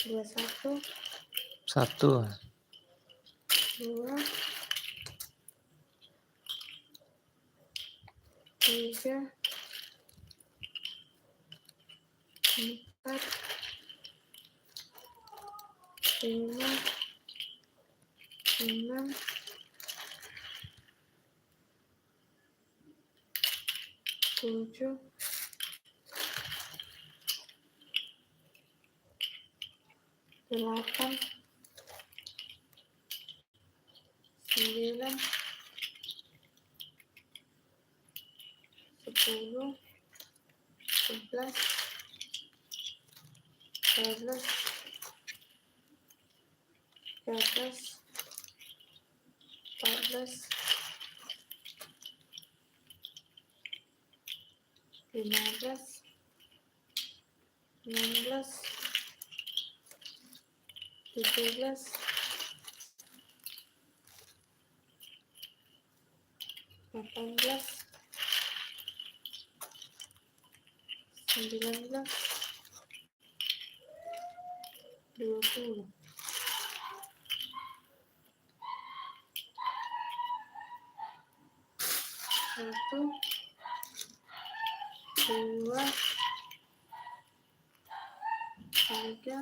21, 1, 2, 3, 4, 5, 6, 7, 8, 9, 10, 11, 12, 13, 14, 15, 16, 17, 18, 19, 20. Satu, dua, tiga,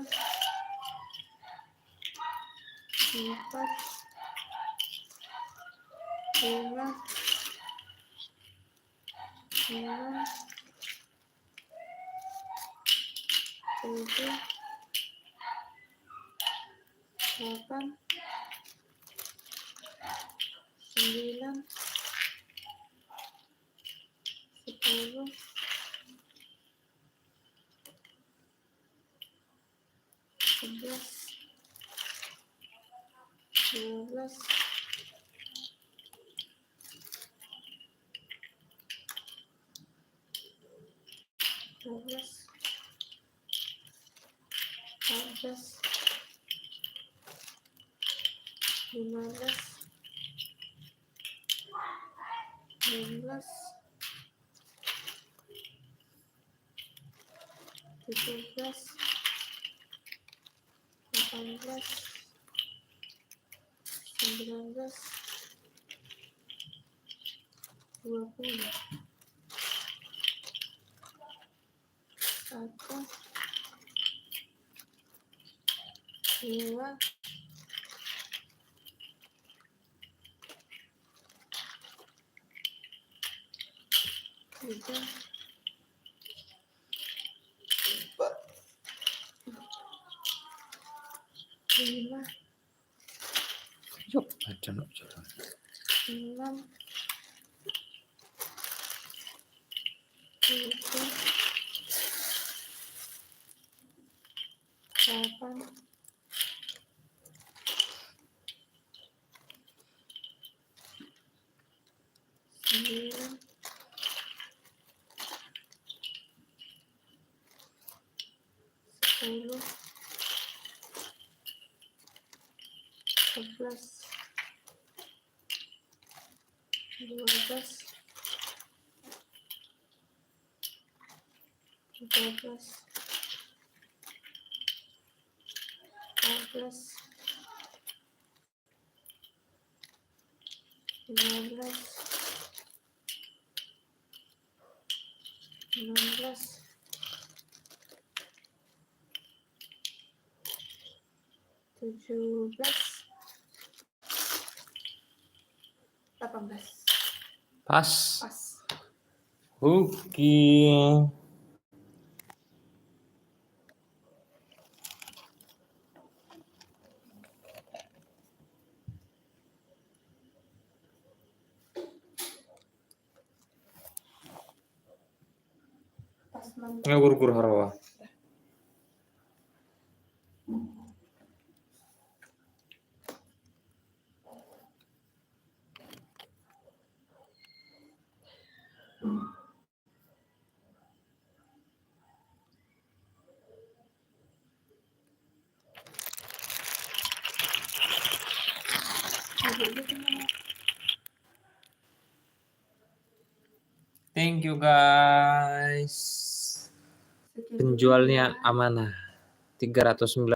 4, 5, 6, 7, 8, 9, 10, 11, 12, 13, 14, 15, 16, 17, 18, 19, 20. 1, 2, 3, 4, 5, yuk, jangan. 6, 7, 8, 9, 10, 11, 12, 13, 14, 15, 16, 17, 18. Pas. Pas. Oke. Pas mantap. Ngagur-gur harawa. Thank you guys. Penjualnya amanah. 309